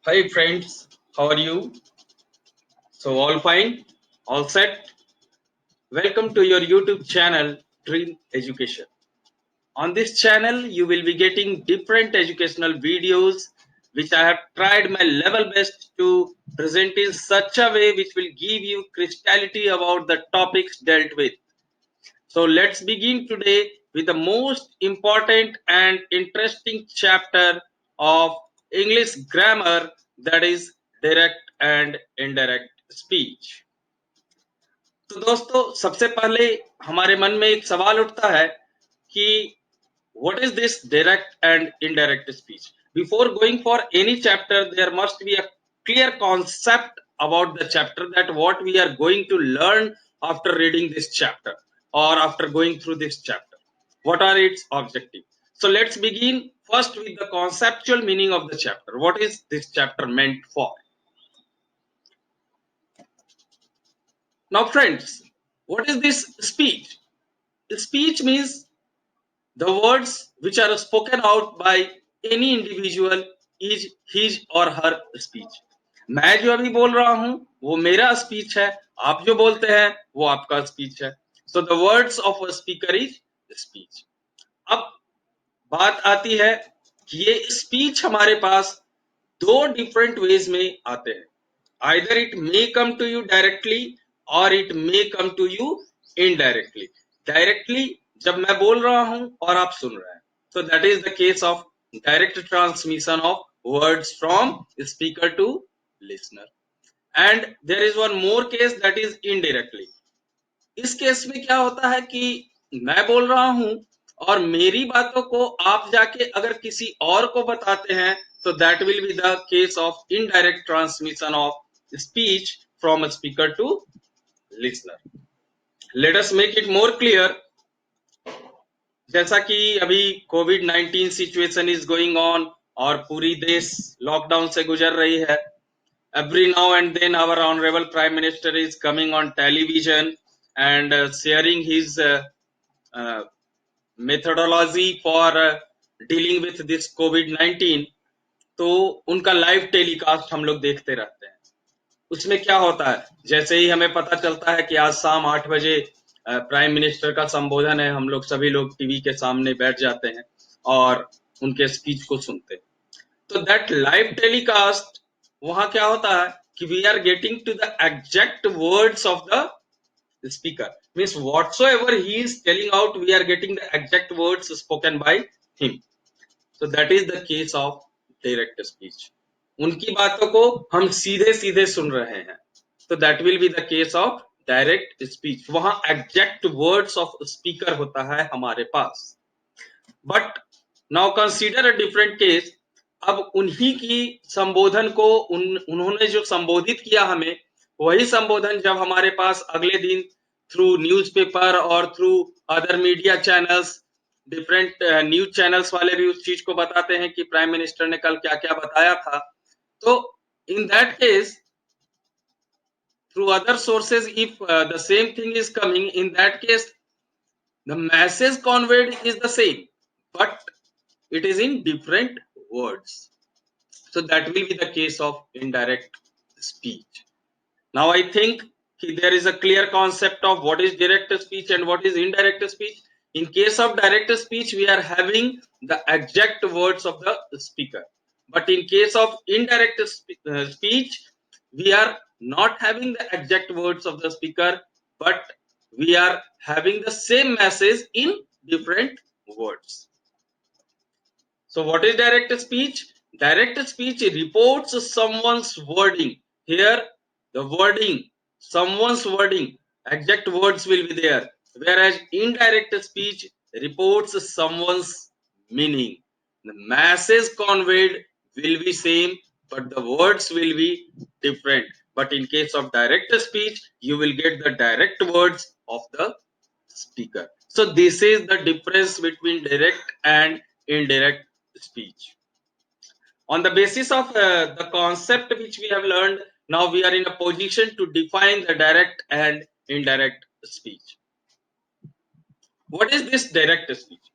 Hi friends, how are you? So all fine? All set? Welcome to your YouTube channel Dream Education. On this channel you will be getting different educational videos which I have tried my level best to present in such a way which will give you crystality about the topics dealt with. So let's begin today with the most important and interesting chapter of English grammar, that is direct and indirect speech. तो दोस्तों सबसे पहले हमारे मन में एक सवाल उठता है कि what is this direct and indirect speech? Before going for any chapter, there must be a clear concept about the chapter, that what we are going to learn after reading this chapter or after going through this chapter. What are its objectives? So let's begin first with the conceptual meaning of the chapter. What is this chapter meant for? Now, friends, what is this speech? Speech means the words which are spoken out by any individual is his or her speech. मैं जो अभी बोल रहा हूं वो मेरा speech है, आप जो बोलते हैं वो आपका स्पीच है. So the words of a speaker is speech. अब बात आती है कि ये स्पीच हमारे पास दो डिफरेंट वेज में आते हैं. Either it may come to you directly और it may come to you indirectly. Directly जब मैं बोल रहा हूं और आप सुन रहे हैं, so that is the case of direct transmission of words from speaker to listener. And there is one more case, that is indirectly. इस केस में क्या होता है कि मैं बोल रहा हूं और मेरी बातों को आप जाके अगर किसी और को बताते हैं, तो that will be the case of indirect transmission of speech from a speaker to listener. Let us make it more clear. जैसा कि अभी कोविड-19 सिचुएशन इज गोइंग ऑन और पूरी देश लॉकडाउन से गुजर रही है. Every now and then our honorable prime minister is coming on television and sharing his uh, methodology for dealing with this COVID-19. तो उनका लाइव टेलीकास्ट हम लोग देखते रहते हैं. उसमें क्या होता है, जैसे ही हमें पता चलता है कि आज शाम 8 बजे प्राइम मिनिस्टर का संबोधन है, हम लोग सभी लोग टीवी के सामने बैठ जाते हैं और उनके स्पीच को सुनते हैं. तो दैट लाइव टेलीकास्ट, वहां क्या होता है कि we are getting to the exact words of the speaker. Means whatsoever he is telling out, we are getting the exact words spoken by him. So that is the case of direct speech. उनकी बातों को हम सीधे सीधे सुन रहे हैं, तो that will be the case of direct speech. वहां exact words of speaker होता है हमारे पास. But now consider a different case. अब उन्हीं की संबोधन को उन्होंने जो संबोधित किया हमें, वही संबोधन जब हमारे पास अगले दिन थ्रू न्यूज़पेपर और through other media channels, different news channels वाले भी उस चीज को बताते हैं कि प्राइम मिनिस्टर ने कल क्या क्या बताया था. तो in that case, through other sources, if the same thing is coming, in that case the message conveyed is the same, but it is in different words. So that will be the case of indirect speech. Now I think there is a clear concept of what is direct speech and what is indirect speech. In case of direct speech, we are having the exact words of the speaker. But in case of indirect speech, we are not having the exact words of the speaker, but we are having the same message in different words. So what is direct speech? Direct speech reports someone's wording. Here the wording, someone's wording, exact words will be there. Whereas indirect speech reports someone's meaning. The message conveyed will be same, but the words will be different. But in case of direct speech, you will get the direct words of the speaker. So this is the difference between direct and indirect speech. On the basis of the concept which we have learned, now we are in a position to define the direct and indirect speech. What is this direct speech?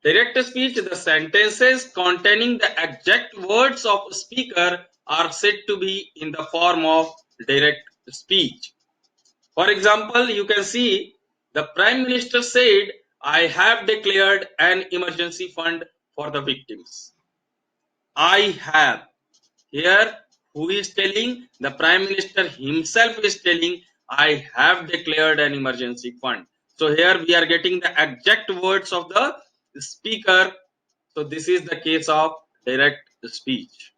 Direct speech, the sentences containing the exact words of a speaker are said to be in the form of direct speech. For example, you can see the Prime Minister said, I have declared an emergency fund for the victims. I have. Here, who is telling? The Prime Minister himself is telling, I have declared an emergency fund. So here we are getting the exact words of the speaker. So this is the case of direct speech.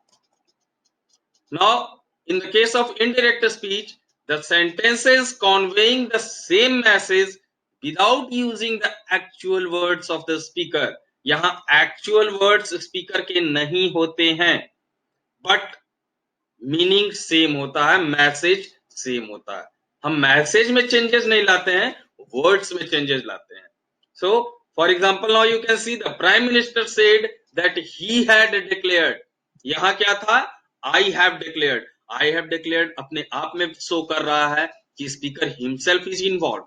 Now, in the case of indirect speech, the sentences conveying the same message without using the actual words of the speaker. यहाँ actual words speaker के नहीं होते हैं, but meaning same होता है, message same होता है. हम मैसेज में चेंजेस नहीं लाते हैं, वर्ड्स में चेंजेस लाते हैं. So for example now you can see the prime minister said that he had declared. यहां क्या था? I have declared. I have declared अपने आप में शो कर रहा है कि speaker himself is involve,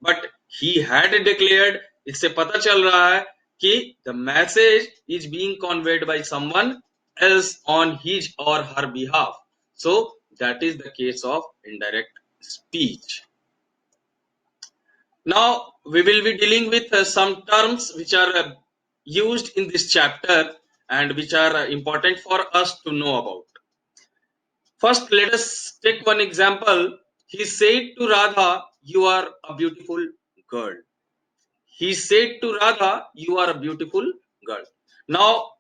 but he had declared, इससे पता चल रहा है कि the message is being conveyed by someone else on his or her behalf. So that is the case of indirect speech. Now we will be dealing with some terms which are used in this chapter and which are important for us to know about. First, let us take one example. He said to Radha, you are a beautiful girl. He said to Radha, you are a beautiful girl. Now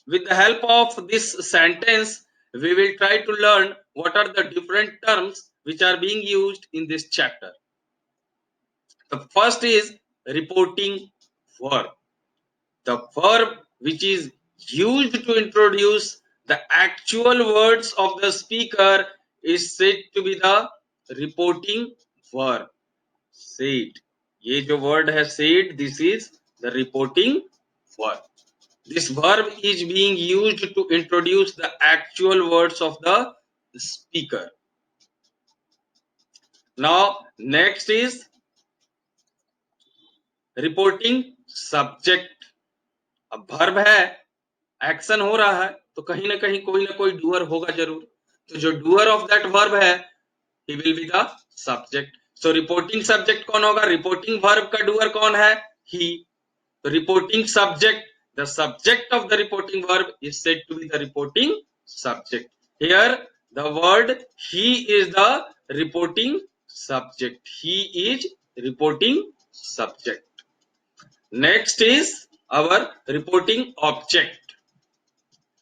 with the help of this sentence, we will try to learn what are the different terms which are being used in this chapter. The first is reporting verb. The verb which is used to introduce the actual words of the speaker is said to be the reporting verb. Said. ये जो word है said, this is the reporting verb. This verb is being used to introduce the actual words of the speaker. Now, next is reporting subject. अब verb है, action हो रहा है, तो कहीं ना कहीं कोई ना कोई doer होगा जरूर. तो जो doer of that verb है, he will be the subject. So reporting subject कौन होगा? Reporting verb का doer कौन है? He. The reporting subject, the subject of the reporting verb is said to be the reporting subject. Here the word he is the reporting subject. He is reporting subject. Next is our reporting object.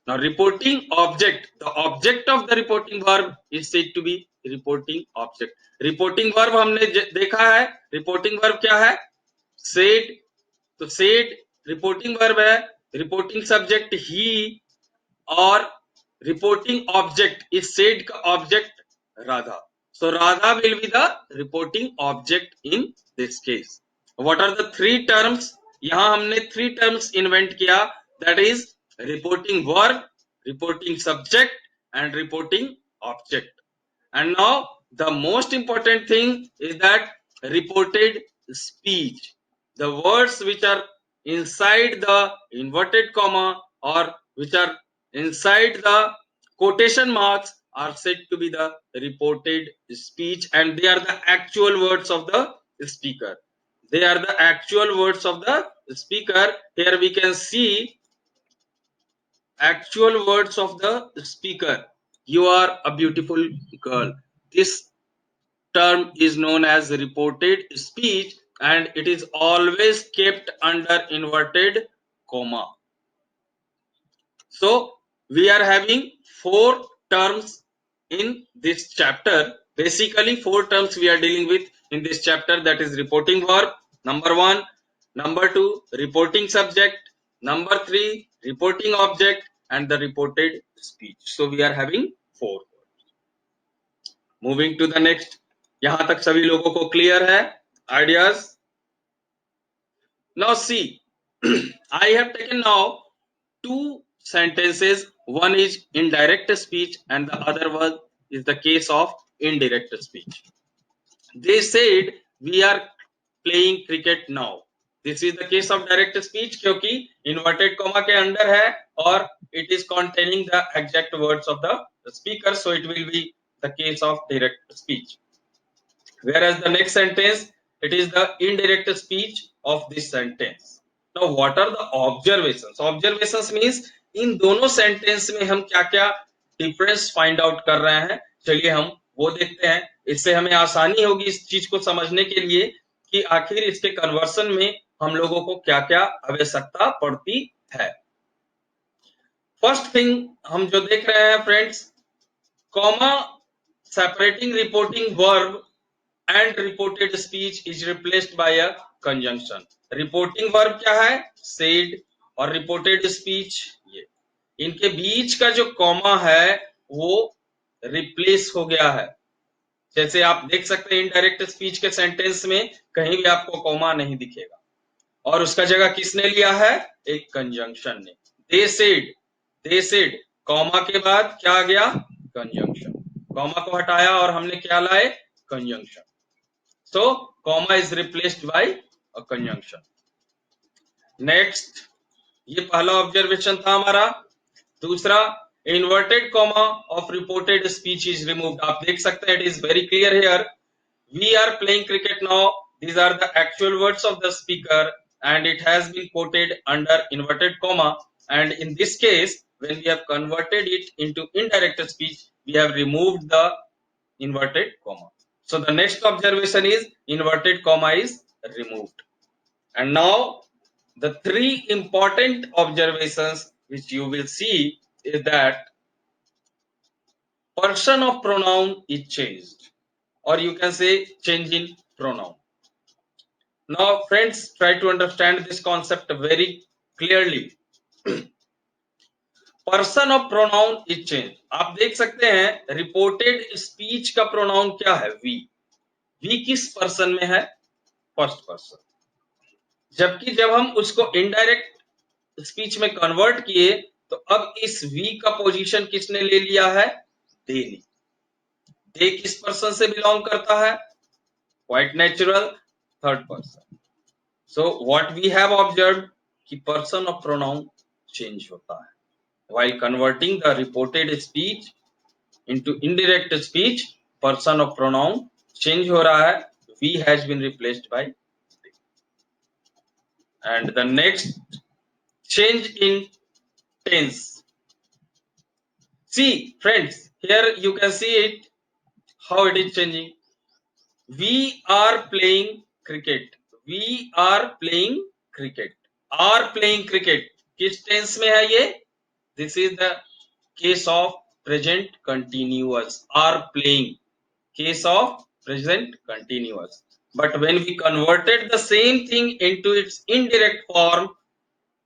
Now reporting object, the object of the reporting verb is said to be reporting object. Reporting verb हमने देखा है, reporting verb क्या है? Said. तो said reporting verb है, reporting subject ही, और reporting object इस सेड का object Radha. So Radha will be the reporting object in this case. What are the three terms? यहां हमने थ्री टर्म्स इन्वेंट किया, that is reporting verb, reporting subject and reporting object. And now the most important thing is that reported speech. The words which are inside the inverted comma or which are inside the quotation marks are said to be the reported speech, and they are the actual words of the speaker. They are the actual words of the speaker. Here we can see actual words of the speaker. You are a beautiful girl. This term is known as reported speech and it is always kept under inverted comma. So we are having four terms in this chapter. Basically four terms we are dealing with in this chapter, that is reporting verb, number 1, number 2 reporting subject, number 3 reporting object, and the reported speech. So we are having four. Moving to the next. यहां तक सभी लोगों को clear है? Ideas? Now see, I have taken now two sentences. One is indirect speech and the other one is the case of indirect speech. They said we are playing cricket now. This is the case of direct speech, क्योंकि inverted comma के under है और it is containing the exact words of the speaker, so it will be the case of direct speech. Whereas the next sentence, it is the indirect speech of this sentence. Now what are the observations? Observations means इन दोनों sentence में हम क्या क्या difference find out कर रहे हैं, चलिए हम वो देखते हैं. इससे हमें आसानी होगी इस चीज को समझने के लिए कि आखिर इसके कन्वर्सन में हम लोगों को क्या क्या आवश्यकता पड़ती है. फर्स्ट थिंग हम जो देख रहे हैं friends, comma separating reporting verb and reported speech is replaced by a conjunction. Reporting verb क्या है? Said. और reported speech ये. इनके बीच का जो कॉमा है वो रिप्लेस हो गया है. जैसे आप देख सकते हैं इनडायरेक्ट स्पीच के सेंटेंस में कहीं भी आपको कॉमा नहीं दिखेगा और उसका जगह किसने लिया है? एक कंजंक्शन ने. दे सेड कॉमा के बाद क्या आ गया? कंजंक्शन. कॉमा को हटाया और हमने क्या लाए? Conjunction. So comma is replaced by a conjunction. Next, ये पहला ऑब्जर्वेशन था हमारा. दूसरा, inverted comma of reported speech is removed. आप देख सकते हैं, it is very clear here. We are playing cricket now. These are the actual words of the speaker and it has been quoted under inverted comma. And in this case, when we have converted it into indirect speech, we have removed the inverted comma. So the next observation is inverted comma is removed. And now the three important observations which you will see is that person of pronoun is changed, or you can say change in pronoun. Now friends, try to understand this concept very clearly. Person of pronoun is change. आप देख सकते हैं reported speech का pronoun क्या है? We. We किस person में है? First person. जबकि जब हम उसको इनडायरेक्ट स्पीच में कन्वर्ट किए तो अब इस वी का पोजीशन किसने ले लिया है? दे ने. दे किस पर्सन से बिलोंग करता है? Quite natural, third person. So what we have observed कि पर्सन ऑफ प्रोनाउन चेंज होता है. While converting the reported speech into indirect speech, person of pronoun change हो रहा है. We has been replaced by they. And the next, change in tense. See friends, here you can see it how it is changing. We are playing cricket. We are playing cricket. Are playing cricket किस tense में है ये? This is the case of present continuous. Are playing, case of present continuous. But when we converted the same thing into its indirect form,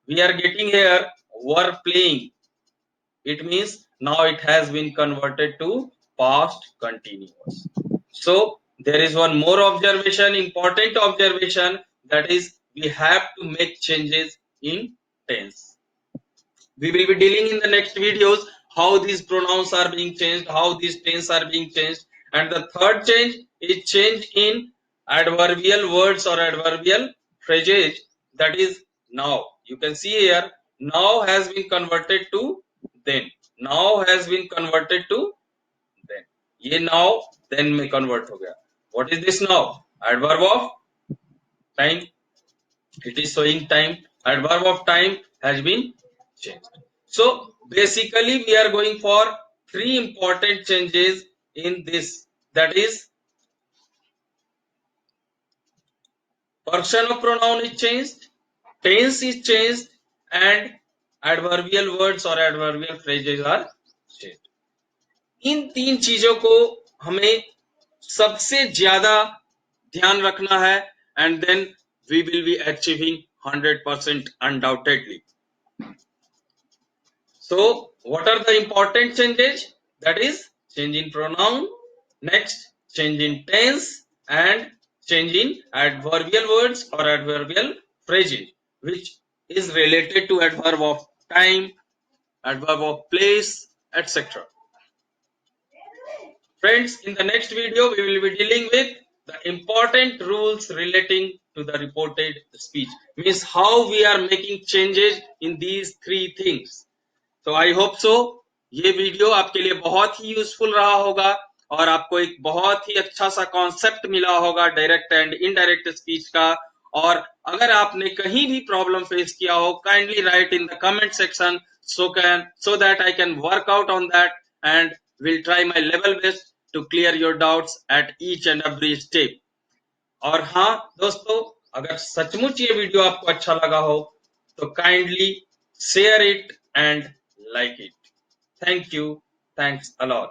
we are getting here were playing. It means now it has been converted to past continuous. So there is one more observation, important observation, that is we have to make changes in tense. We will be dealing in the next videos how these pronouns are being changed, how these tense are being changed. And the third change is change in adverbial words or adverbial phrases, that is now. You can see here now has been converted to then. Now has been converted to then. ये now then में convert हो गया. What is this now? Adverb of time. It is showing time. Adverb of time has been changed. So basically we are going for three important changes in this, that is person of pronoun is changed, tense is changed, and adverbial words or adverbial phrases are changed. इन तीन चीजों को हमें सबसे ज्यादा ध्यान रखना है and then we will be achieving 100% undoubtedly. So what are the important changes? That is change in pronoun, next change in tense, and change in adverbial words or adverbial phrases, which is related to adverb of time, adverb of place, etc. Friends, in the next video we will be dealing with the important rules relating to the reported speech. Means how we are making changes in these three things. तो I hope so ये video आपके लिए बहुत ही useful रहा होगा और आपको एक बहुत ही अच्छा सा कॉन्सेप्ट मिला होगा डायरेक्ट एंड इनडायरेक्ट स्पीच का। और अगर आपने कहीं भी प्रॉब्लम फेस किया हो, kindly right in the comment section so that I can work out on that and will try my level best to clear your doubts at each and every step. और हाँ दोस्तों, अगर सचमुच ये video आपको अच्छा लगा हो तो kindly share it and like it. Thank you. Thanks a lot.